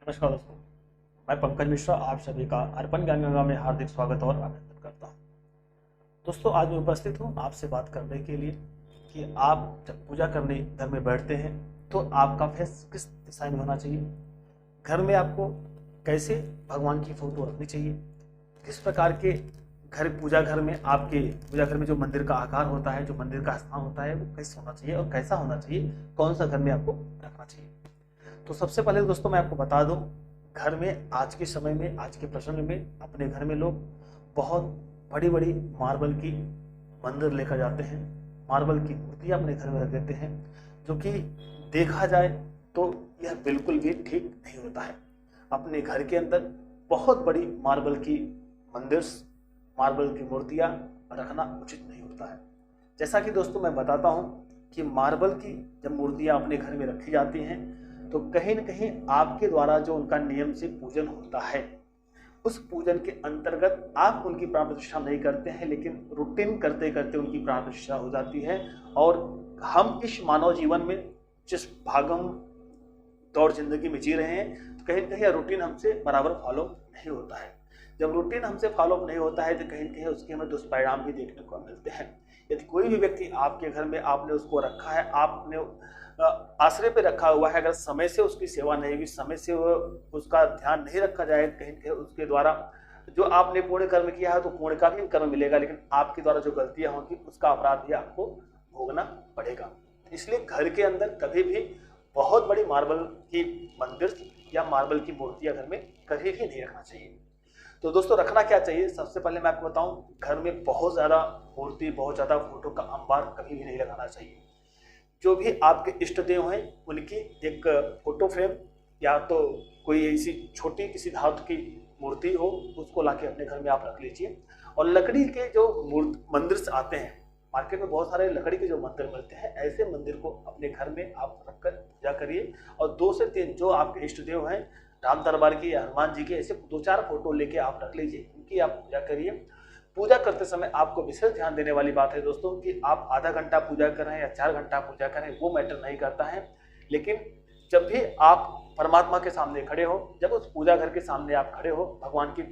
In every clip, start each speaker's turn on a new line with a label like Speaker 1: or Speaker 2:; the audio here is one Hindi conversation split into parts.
Speaker 1: नमस्कार दोस्तों, मैं पंकज मिश्रा आप सभी का अर्पण ज्ञान गंगा में हार्दिक स्वागत और अभिनंदन करता हूं। दोस्तों, आज मैं उपस्थित हूं आपसे बात करने के लिए कि आप जब पूजा करने घर में बैठते हैं तो आपका फेस किस दिशा में होना चाहिए, घर में आपको कैसे भगवान की फोटो रखनी चाहिए, किस प्रकार के पूजा घर में आपके पूजा घर में जो मंदिर का आकार होता है, जो मंदिर का स्थान होता है, वो कैसे होना चाहिए और कैसा होना चाहिए, कौन सा घर में आपको रखना चाहिए। तो सबसे पहले दोस्तों मैं आपको बता दूं, घर में आज के समय में, आज के प्रसंग में अपने घर में लोग बहुत बड़ी बड़ी मार्बल की मंदिर लेकर जाते हैं, मार्बल की मूर्तियां अपने घर में रख देते हैं, जो कि देखा जाए तो यह बिल्कुल भी ठीक नहीं होता है। अपने घर के अंदर बहुत बड़ी मार्बल की मंदिर, मार्बल की मूर्तियां रखना उचित नहीं होता है। जैसा कि दोस्तों मैं बताता हूं कि मार्बल की जब मूर्तियां अपने घर में रखी जाती हैं तो कहीं न कहीं आपके द्वारा जो उनका नियम से पूजन होता है, उस पूजन के अंतर्गत आप उनकी प्राण प्रतिष्ठा नहीं करते हैं, लेकिन रूटीन करते करते उनकी प्राण प्रतिष्ठा हो जाती है। और हम इस मानव जीवन में जिस भागम दौड़ जिंदगी में जी रहे हैं, तो कहीं न कहीं रूटीन हमसे बराबर फॉलो नहीं होता है। जब रूटीन हमसे फॉलो नहीं होता है तो कहीं न कहीं उसके हमें दुष्परिणाम भी देखने को मिलते हैं। यदि कोई भी व्यक्ति आपके घर में आपने उसको रखा है, आपने आश्रय पे रखा हुआ है, अगर समय से उसकी सेवा नहीं हुई, समय से उसका ध्यान नहीं रखा जाए, कहीं कहीं उसके द्वारा जो आपने पुण्य कर्म किया है तो पुण्य का भी कर्म मिलेगा, लेकिन आपके द्वारा जो गलतियां होंगी उसका अपराध भी आपको भोगना पड़ेगा। इसलिए घर के अंदर कभी भी बहुत बड़ी मार्बल की मंदिर या मार्बल की मूर्तियां घर में कभी भी नहीं रखना चाहिए। तो दोस्तों, रखना क्या चाहिए, सबसे पहले मैं आपको बताऊं, घर में बहुत ज़्यादा मूर्ति, बहुत ज़्यादा फोटो का अंबार कभी भी नहीं लगाना चाहिए। जो भी आपके इष्ट देव हैं उनकी एक फोटो फ्रेम या तो कोई ऐसी छोटी किसी धातु की मूर्ति हो, उसको लाके अपने घर में आप रख लीजिए। और लकड़ी के जो मंदिर आते हैं, मार्केट में बहुत सारे लकड़ी के जो मंदिर मिलते हैं, ऐसे मंदिर को अपने घर में आप रखकर पूजा करिए। और 2 से 3 जो आपके इष्ट देव हैं, राम दरबार की या हनुमान जी के, ऐसे 2-4 फोटो लेके आप रख लीजिए, उनकी आप पूजा करिए। पूजा करते समय आपको विशेष ध्यान देने वाली बात है दोस्तों कि आप आधा घंटा पूजा करें या 4 घंटा पूजा करें, वो मैटर नहीं करता है। लेकिन जब भी आप परमात्मा के सामने खड़े हो, जब उस पूजा घर के सामने आप खड़े हो, भगवान की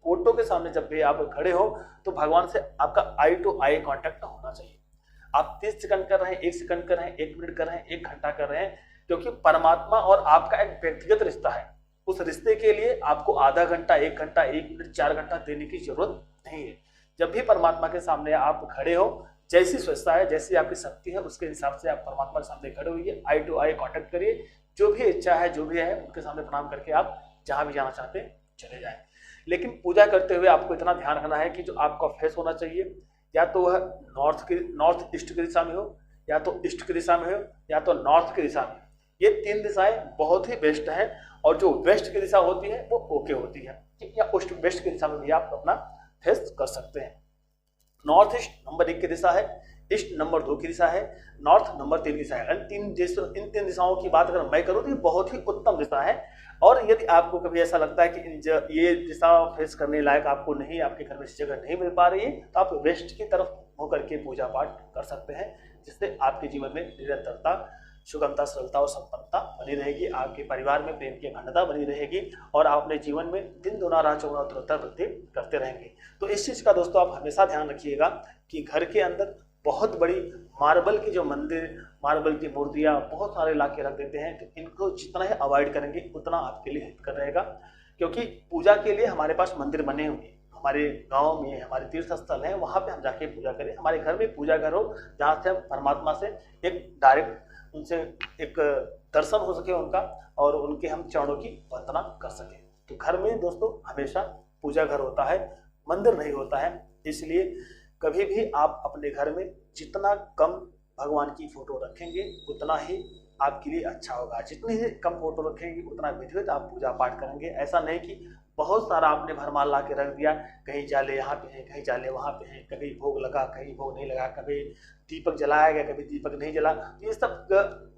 Speaker 1: फोटो के सामने जब भी आप खड़े हो, तो भगवान से आपका आई टू आई कॉन्टैक्ट होना चाहिए। आप 30 सेकंड कर रहे हैं, 1 सेकंड कर रहे हैं, 1 मिनट कर रहे हैं, 1 घंटा कर रहे हैं, क्योंकि परमात्मा और आपका एक व्यक्तिगत रिश्ता है। उस रिश्ते के लिए आपको आधा घंटा, 1 घंटा, 1 मिनट, 4 घंटा देने की जरूरत नहीं है। जब भी परमात्मा के सामने आप खड़े हो, जैसी स्वस्थता है, जैसी आपकी शक्ति है, उसके हिसाब से आप परमात्मा के सामने खड़े होइए, आई टू आई कॉन्टैक्ट करिए। जो भी इच्छा है, जो भी है, उनके सामने प्रणाम करके आप जहां भी जाना चाहते हैं चले जाएं। लेकिन पूजा करते हुए आपको इतना ध्यान रखना है कि जो आपका फेस होना चाहिए, या तो वह नॉर्थ ईस्ट की दिशा में हो, या तो ईस्ट की दिशा में हो, या तो नॉर्थ की दिशा में। ये 3 दिशाएं बहुत ही बेस्ट है। और जो वेस्ट की दिशा होती है वो ओके होती है, या वेस्ट की दिशा में भी आप अपना फेस कर सकते हैं। नॉर्थ ईस्ट नंबर 1 की दिशा है, ईस्ट नंबर 2 की दिशा है, नॉर्थ नंबर 3 की दिशा है। इन 3 दिशाओं की बात अगर मैं करूं तो ये बहुत ही उत्तम दिशा है। और यदि आपको कभी ऐसा लगता है कि ये दिशा फेस करने लायक आपको नहीं, आपके घर में इस जगह नहीं मिल पा रही है, तो आप वेस्ट की तरफ होकर के पूजा पाठ कर सकते हैं, जिससे आपके जीवन में निरंतरता, सुगमता, सरलता और संपन्नता बनी रहेगी। आपके परिवार में प्रेम की अखंडता बनी रहेगी और आप अपने जीवन में दिन दुना रात चौगुना उत्तरोत्तर वृद्धि करते रहेंगे। तो इस चीज़ का दोस्तों आप हमेशा ध्यान रखिएगा कि घर के अंदर बहुत बड़ी मार्बल की जो मंदिर, मार्बल की मूर्तियाँ बहुत सारे ला के रख देते हैं, तो इनको जितना ही अवॉइड करेंगे उतना आपके लिए हितकर रहेगा। क्योंकि पूजा के लिए हमारे पास मंदिर बने हुए हैं, हमारे गाँव में हमारे तीर्थ स्थल हैं, वहाँ पे हम जाके पूजा करें। हमारे घर में पूजा घर हो जहाँ से हम परमात्मा से एक डायरेक्ट उनसे एक दर्शन हो सके उनका, और उनके हम चरणों की वंदना कर सके। तो घर में दोस्तों हमेशा पूजा घर होता है, मंदिर नहीं होता है। इसलिए कभी भी आप अपने घर में जितना कम भगवान की फोटो रखेंगे उतना ही आपके लिए अच्छा होगा। जितनी ही कम फोटो रखेंगे उतना विधिवत आप पूजा पाठ करेंगे। ऐसा नहीं कि बहुत सारा आपने भरमाल ला के रख दिया, कहीं जाले यहाँ पे हैं, कहीं जाले वहाँ पे हैं, कभी भोग लगा, कहीं भोग नहीं लगा, कभी दीपक जलाया गया, कभी दीपक नहीं जला। ये सब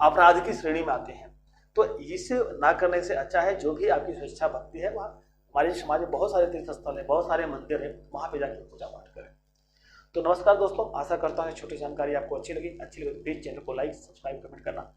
Speaker 1: अपराध की श्रेणी में आते हैं। तो इसे ना करने से अच्छा है जो भी आपकी स्वेच्छा भक्ति है, वहाँ हमारे समाज में बहुत सारे तीर्थ स्थल है, बहुत सारे मंदिर है, वहाँ पे जाकर पूजा पाठ करें। तो नमस्कार दोस्तों, आशा करता हूँ छोटी जानकारी आपको अच्छी लगी तो प्लीज चैनल को लाइक, सब्सक्राइब, कमेंट करना